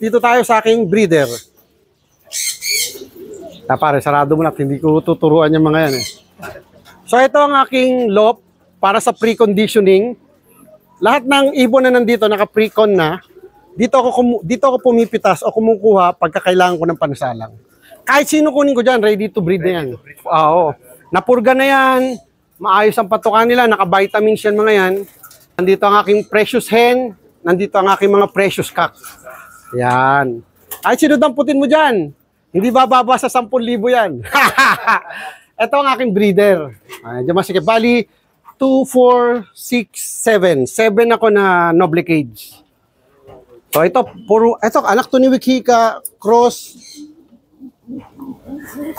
dito tayo sa aking breeder. Pare, sarado mo na. Hindi ko tuturuan yung mga yan eh. So ito ang aking loft para sa preconditioning. Lahat ng ibon na nandito, naka-precon na. Dito ako pumipitas o kumukuha pagka kailangan ko ng pansalang. Kahit sino kunin ko dyan, ready to breed na yan. Oo. Napurga na yan. Maayos ang patukan nila. Naka-vitamins yan mga yan. Nandito ang aking precious hen. Nandito ang aking mga precious cock. Yan. Kahit sino damputin mo dyan. Hindi bababa sa 10,000 yan. Ito ang aking breeder. Diyan masikip. Bali, 2, 4, 6, 7. 7 ako na noble cage. So ito, anak to ni Wikika, cross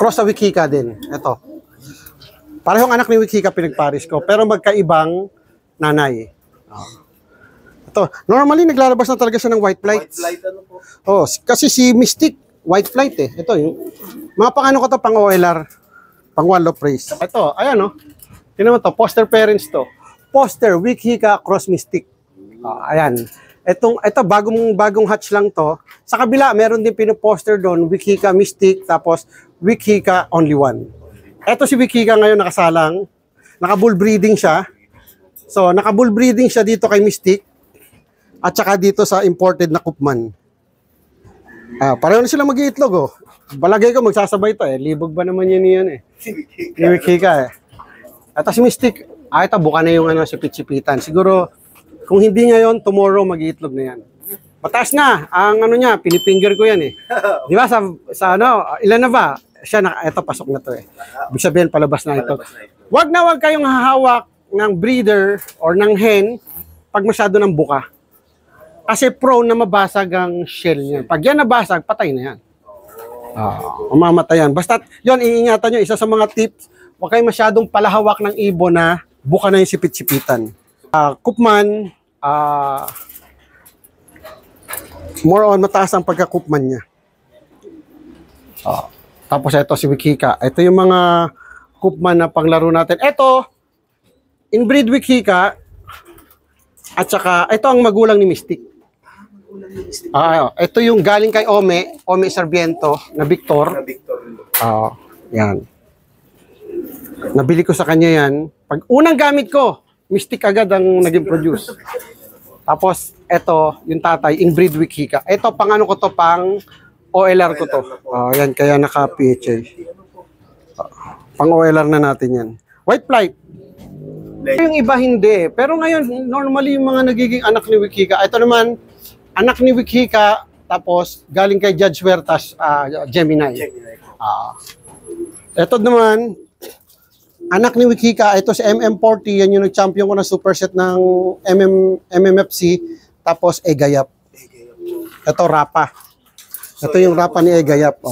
sa Wikika din. Ito. Parehong anak ni Wikika pinagparis ko, pero magkaibang nanay. Ito, normally naglalabas na talaga siya ng white flights. White flight ano po? Oh, kasi si Mystic, white flight eh. Ito yung mga pang-ano ko to, pang OLR, pang Wallow Praise. Ito, ayan oh. Tingnan mo to, poster parents to. Poster Wikika cross Mystic. Ayan. Ito bagong hatch lang to. Sa kabila, meron din pinoposter doon, Wikika Mystic, tapos Wikika only one. Ito si Wikika ngayon nakasalang. Naka-bull breeding siya. So, naka-bull breeding siya dito kay Mystic. At saka dito sa imported na Koopman. Pareho na sila mag-iitlog oh. Balagay ko magsasabay to eh. Libog ba naman yan eh. Ni Wikika eh. At si Mystic, ito buka na yung sipit-sipitan. Siguro, kung hindi ngayon, tomorrow mag-iitlog na yan. Mataas na. Ang ano niya, pinipinger ko yan eh. Di ba sa ilan na ba? Siya ito pasok na to eh. Ibig sabihin, palabas na ito. Wag kayong hahawak ng breeder or ng hen pag masyado ng buka. Kasi prone na mabasag ang shell niya. Pag yan nabasag, patay na yan. Mamamatay yan. Basta, yun, iingatan nyo. Isa sa mga tips, huwag kayo masyadong palahawak ng ibon na buka na yung sipit-sipitan. Koopman, more on mataas ang pagka-Koopman niya. Tapos ito si Wikika. Ito yung mga Koopman na panglaro natin. Ito, inbreed Wikika, at saka ito ang magulang ni Mystic. Ito yung galing kay Ome Sarmiento na Victor. Yan. Nabili ko sa kanya yan. Pag unang gamit ko, Mystic agad ang naging produce. Tapos, ito, yung tatay, inbreed Wikika. Ito, pang ano ko to, pang OLR ko to. Yan, kaya naka-PHA. Pang OLR na natin yan. White flight. Yung iba hindi. Pero ngayon, normally yung mga nagiging anak ni Wikika. Ito naman, anak ni Wikika, tapos galing kay Judge Huertas, Gemini. Ito naman, anak ni Wikika, ito si MM40, yan yung nag-champion ko na superset ng MMFC, tapos Egayap. Ito Rapa. Ito yung Rapa ni Egayap.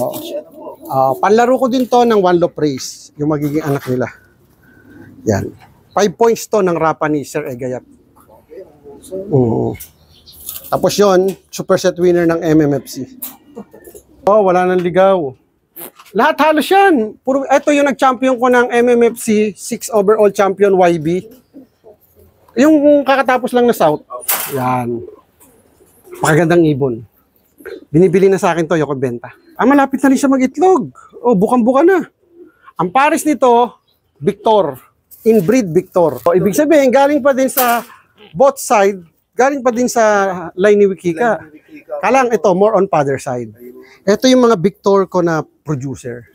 Panlaro ko din to ng Wallow Praise, yung magiging anak nila. Yan. 5 points to ng Rapa ni Sir Egayap. Tapos yon superset winner ng MMFC. Wala nang ligaw. Lahat halos yan. Ito yung nag-champion ko ng MMFC, 6 overall champion YB. Yung kakatapos lang na South. Yan. Makagandang ibon. Binibili na sa akin to, yung benta. Malapit na rin siya mag-itlog. Bukang-buka na. Ang pares nito, Victor. Inbreed Victor. Ibig sabihin, galing pa din sa both side, galing pa din sa line ni Wikika. Kalang ito, more on father side. Ito yung mga Victor ko na producer.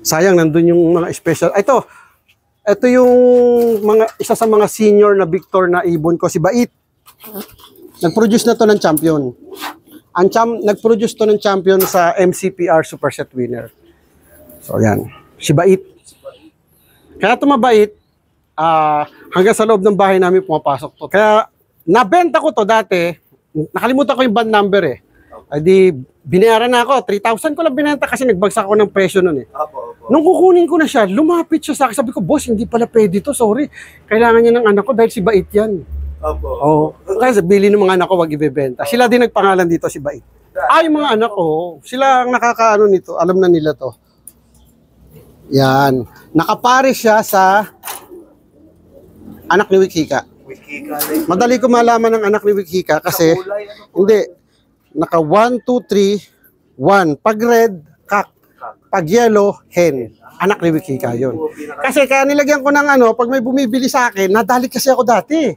Sayang, nandun yung mga special. Ito yung isa sa mga senior na Victor na ibon ko, si Bait. Nag-produce na to ng champion. Nag-produce to ng champion sa MCPR Superset winner. So, yan. Si Bait. Kaya ito mabait, hanggang sa loob ng bahay namin pumapasok to. Kaya, nabenta ko to dati, nakalimutan ko yung band number eh. Di, binayaran na ako, 3,000 ko lang binenta kasi nagbagsak ako ng presyo nun eh. Nung kukunin ko na siya, lumapit siya sa akin. Sabi ko, boss, hindi pala pwede to, sorry. Kailangan niya ng anak ko dahil si Bait yan. Kasi bili ng mga anak ko, wag ibebenta. Sila din nagpangalan dito, si Bait. Yung mga anak ko, sila ang nakakaano nito, alam na nila to. Yan. Nakapare siya sa anak ni Wikika. Madali ko malaman ng anak ni Wikika kasi, hindi, naka 1, 2, 3, 1. Pag red, kak. Pag yellow, hen. Anak ni Wikika yun. Kasi kaya nilagyan ko ng ano, pag may bumibili sa akin, nadali kasi ako dati.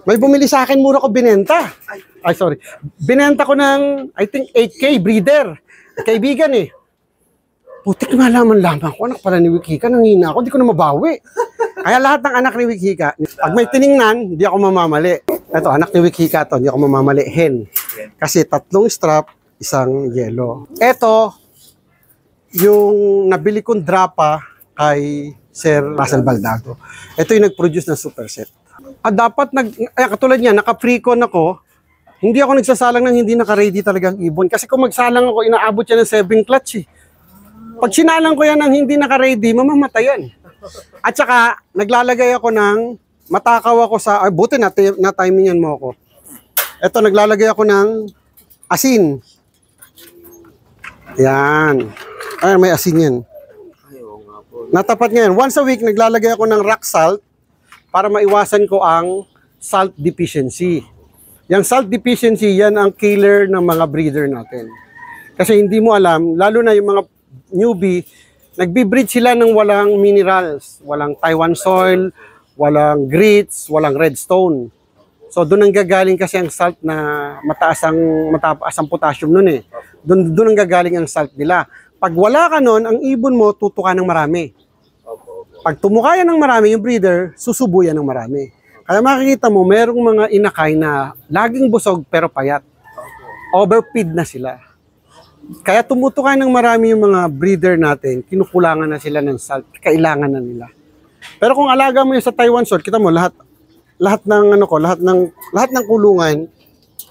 May bumili sa akin, mura ko binenta. Ay, sorry. Binenta ko ng, I think, 8K breeder. Kaibigan eh. Putik malaman-laman ko, anak pala ni Wikika, nangina ako, hindi ko na mabawi. Kaya lahat ng anak ni Wikika, pag may tiningnan, hindi ako mamamali. Ito, anak ni Wikika to, hindi ako mamamali. Hen. Kasi 3 strap, 1 yellow. Ito, yung nabili kong drapa kay Sir Russell Baldago. Ito yung nag-produce ng super set. Dapat, katulad niya, naka-precon ako, hindi ako nagsasalang ng hindi naka-ready talagang ibon. Kasi kung magsalang ako, inaabot siya ng 7 clutch eh. Pag sinalang ko yan ng hindi naka-ready, mamamatayan. At saka, naglalagay ako ng, matakaw ako sa, buti na timingan mo ako. Ito, naglalagay ako ng asin. Yan. Ay, may asin yan. Natapat nga yan. Once a week, naglalagay ako ng rock salt para maiwasan ko ang salt deficiency. Yung salt deficiency, yan ang killer ng mga breeder natin. Kasi hindi mo alam, lalo na yung mga newbie, nagbi-breed sila ng walang minerals, walang Taiwan soil, walang grits, walang redstone. So doon ang gagaling kasi ang salt na mataas ang potassium nun eh. Doon ang gagaling ang salt nila. Pag wala ka nun, ang ibon mo tutuka ng marami. Pag tumuka yan ng marami, yung breeder, susubo yan ng marami. Kaya makikita mo, merong mga inakay na laging busog pero payat. Overfeed na sila. Kaya tumutukan ng marami yung mga breeder natin, kinukulangan na sila ng salt, kailangan na nila. Pero kung alaga mo yung sa Taiwan salt, kita mo lahat ng kulungan,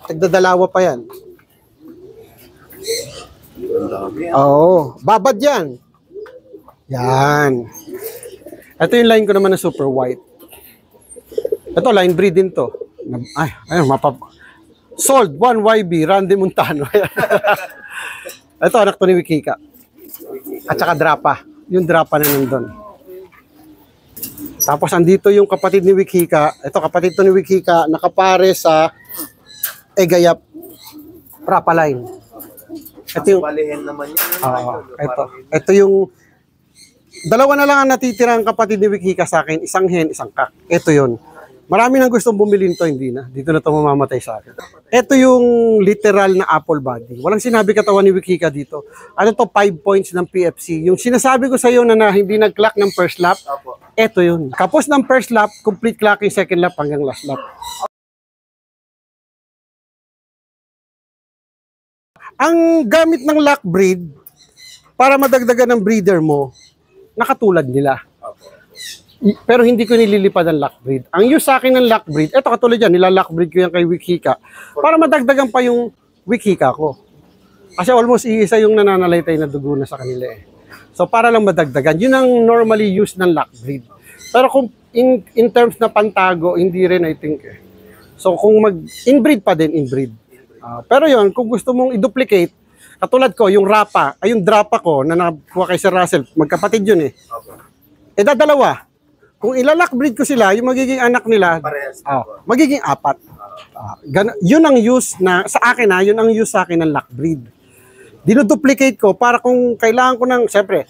nagdadalawa pa yan. Oo, babad yan. Yan. Ito yung line ko naman na super white. Ito, line breed din to. Ayun, sold, 1YB, Randy Montano. Ito, anak to ni Wikika. At saka drapa. Yung drapa na nandun. Tapos, andito yung kapatid ni Wikika. Ito, kapatid to ni Wikika, nakapare sa Egayap Prapa line. Ito yung, ito yung, dalawa na lang ang natitira ang kapatid ni Wikika sa akin. 1 hen, 1 kak. Ito yun. Marami nang gustong bumili nito, hindi na. Dito na ito mamamatay sa akin. Ito yung literal na apple body. Walang sinabi katawan ni Wikika dito. Ano to, 5 points ng PFC. Yung sinasabi ko sa iyo na hindi nag-clock ng first lap, ito yun. Kapos ng first lap, complete clocking second lap hanggang last lap. Ang gamit ng lock breed, para madagdagan ng breeder mo, nakatulad nila. Pero hindi ko nililipad ang lock breed. Ang use sa akin ng lock breed, eto katulad yan, nila-lock breed ko yan kay Wikika para madagdagan pa yung Wikika ko. Kasi almost iisa yung nananalaytay na dugo na sa kanila eh. So para lang madagdagan, yun ang normally used ng lock breed. Pero kung in terms na pantago, hindi rin I think eh. So kung mag-inbreed pa din, inbreed. Pero yun, kung gusto mong i-duplicate, katulad ko, yung rapa, ay yung drapa ko na nakakuha kay Sir Russell, magkapatid yun eh. Dadalawa. Kung ilalock breed ko sila, yung magiging anak nila, magiging 4. Yun ang use na, sa akin yun ang use sa akin ng lock breed. Dinoduplicate ko para kung kailangan ko ng, siyempre,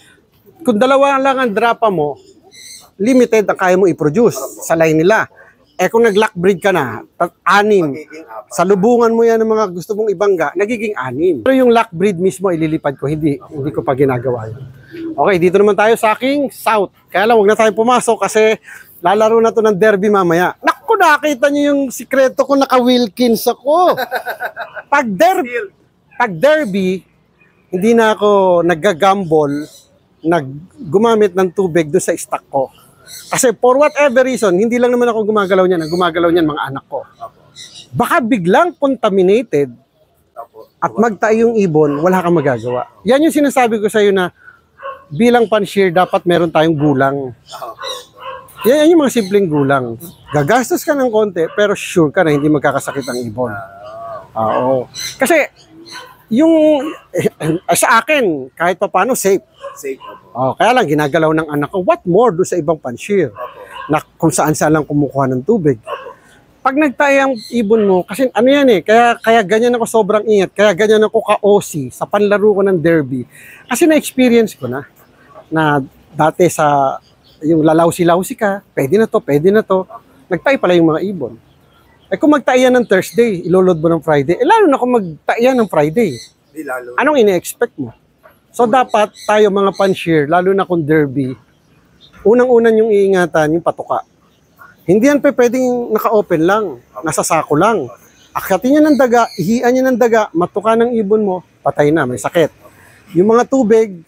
kung 2 lang ang drapa mo, limited ang kaya mo i-produce sa line nila. Kung nag-lock breed ka na, 6, salubungan mo yan ng mga gusto mong ibangga, nagiging 6. Pero yung lock breed mismo, ililipad ko, hindi ko pa ginagawa yun. Okay, dito naman tayo sa aking south. Kaya lang, huwag na tayo pumasok kasi lalaro na to ng derby mamaya. Naku, nakita niyo yung sikreto ko, naka-Wilkins ako. Pag derby, hindi na ako nag-gamble, gumamit ng tubig doon sa stock ko. Kasi for whatever reason, hindi lang naman ako gumagalaw niyan. Ang gumagalaw niyan mga anak ko. Baka biglang contaminated at magtayo yung ibon, wala kang magagawa. Yan yung sinasabi ko sa iyo na bilang pan-shear, dapat meron tayong gulang. Yan yung mga simpleng gulang. Gagastos ka ng konti, pero sure ka na hindi magkakasakit ang ibon. Oo. Kasi, yung sa akin, kahit pa paano, safe. Kaya lang, ginagalaw ng anak ko, what more do sa ibang pan-shear? Na kung saan-saan lang kumukuha ng tubig. Pag nagtae ang ibon mo, kasi ano yan eh, kaya ganyan ako sobrang ingat, kaya ganyan ako ka-OC sa panlaro ko ng derby. Kasi na-experience ko na dati sa, yung lalawsi-lawsi ka, pwede na to, nagtae pala yung mga ibon. Eh kung magtae yan ng Thursday, ilolod mo ng Friday, lalo na kung magtae yan ng Friday, anong ine-expect mo? So dapat tayo mga pan-share, lalo na kung derby, unang-unan yung iingatan, yung patuka. Hindi yan pwedeng naka-open lang, nasa sako lang. Akyatin niya ng daga, ihian niya ng daga, matuka ng ibon mo, patay na, may sakit. Yung mga tubig,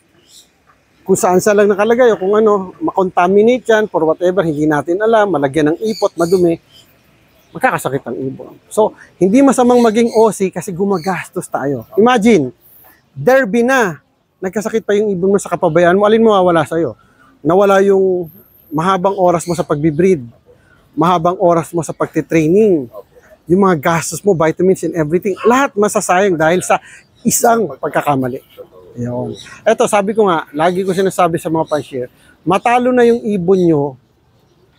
kung saan lang nakalagay o kung ano, makontaminate yan for whatever, hindi natin alam, malagyan ng ipot, madumi, magkakasakit ang ibon. So, hindi masamang maging OC kasi gumagastos tayo. Imagine, derby na, nagkasakit pa yung ibon mo sa kapabayaan mo, alin mo mawawala sa'yo? Nawala yung mahabang oras mo sa pagbibreed, mahabang oras mo sa pagtitraining, yung mga gastos mo, vitamins and everything, lahat masasayang dahil sa isang pagkakamali. Yun. Eto, sabi ko nga, lagi ko sinasabi sa mga pan-share, matalo na yung ibon nyo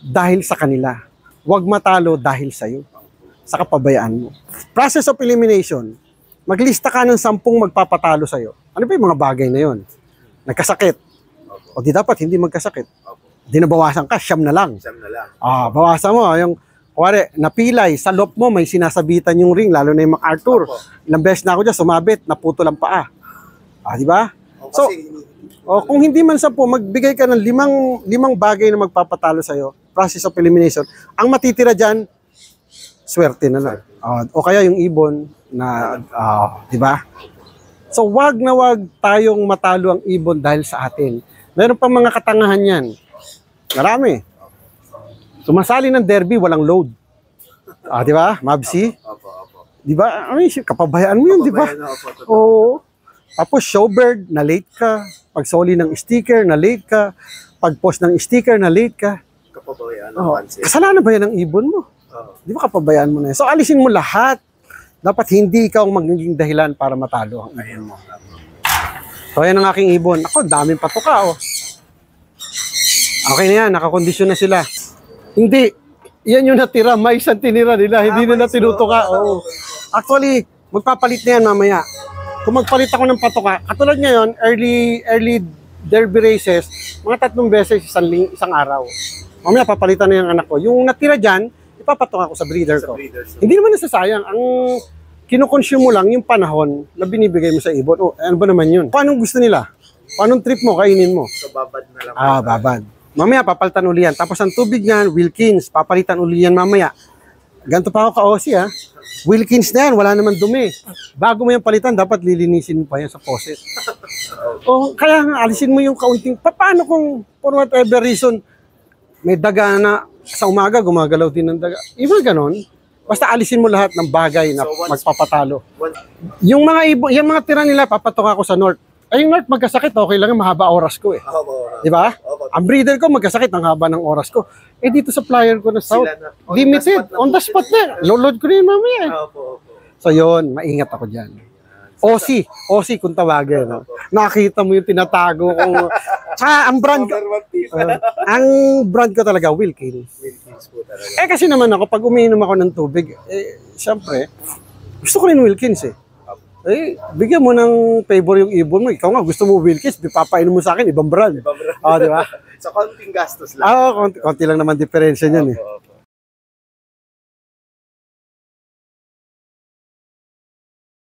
dahil sa kanila. Huwag matalo dahil sa'yo, sa kapabayaan mo. Process of elimination, maglista ka ng 10 magpapatalo sa'yo. Ano ba yung mga bagay na yun? Nagkasakit. O di dapat hindi magkasakit. Di nabawasan ka, siyam na lang. Bawasan mo. Yung, kuwari, napilay, sa loob mo, may sinasabitan yung ring, lalo na yung MacArthur. Ilang beses na ako dyan, sumabit, naputol ang paa. Di ba? So, kung hindi man 10, magbigay ka ng limang bagay na magpapatalo sa'yo, process of elimination. Ang matitira dyan, swerte na lang. O kaya yung ibon na, di ba? So, wag na wag tayong matalo ang ibon dahil sa atin. Meron pa mga katangahan yan. Marami. Sumasali ng derby, walang load. Di ba? Mabsi? Di ba? Ay, kapabayaan mo yun, di ba? Oo. Tapos showbird, na late ka. Pagsoli ng sticker, na late ka. Pag-post ng sticker, na late ka. Kapabayaan ng pansin. Kasalanan ba yan ng ibon mo? Di ba kapabayaan mo na yan? So alisin mo lahat. Dapat hindi ikaw ang magiging dahilan para matalo ang ibon mo. So yan ang aking ibon. Ako, daming patuka, oh. Okay na yan, nakakondisyon na sila. Hindi, yan yung natira, may isang tinira nila, hindi na tinutuka. Oo. Actually, magpapalit na yan mamaya. Kung magpalit ako ng patuka, katulad ngayon, early derby races, mga 3 beses isang araw. Mamaya papalitan na yung anak ko. Yung natira dyan, ipapatuka ko sa breeder ko. Hindi naman nasasayang. Ang kinukonsume mo lang yung panahon na binibigay mo sa ibon. Oh, ano ba naman yun? Paano gusto nila? Paano trip mo, kainin mo? So, babad na lang. Babad. Mamaya papalitan uli yan. Tapos ang tubig niyan, Wilkins, papalitan uli yan mamaya. Ganto pa ako ka-OC ha. Wilkins na yan, wala naman dumi. Bago mo yan palitan, dapat lilinisin mo pa yan sa faucet. Kaya nga, alisin mo yung kaunting, paano kung for whatever reason, may daga na sa umaga, gumagalaw din ng daga. Iba ganon. Basta alisin mo lahat ng bagay na magpapatalo. Yung mga ibon, yung mga tira nila, papatoka ko sa north. Ay, yung north magkasakit, okay lang, mahaba oras ko eh. Di ba? Ang breeder ko magkasakit, ang haba ng oras ko. Eh dito sa flyer ko na south, limited, on the spot na. Load ko rin mamaya eh. So yun, maingat ako dyan. OC kung tawagin. No? Nakita mo yung tinatago ko. Tsaka ang brand ko, ang brand ko talaga, Wilkins. Eh kasi naman ako, pag umiinom ako ng tubig, siyempre, gusto ko rin Wilkins eh. Bigyan mo ng favor yung ibon mo. Ikaw nga, gusto mo Wilkins, papainom mo sa akin, ibang brand. Di ba? So, konting gastos lang. Konti lang naman diferensya niyan eh.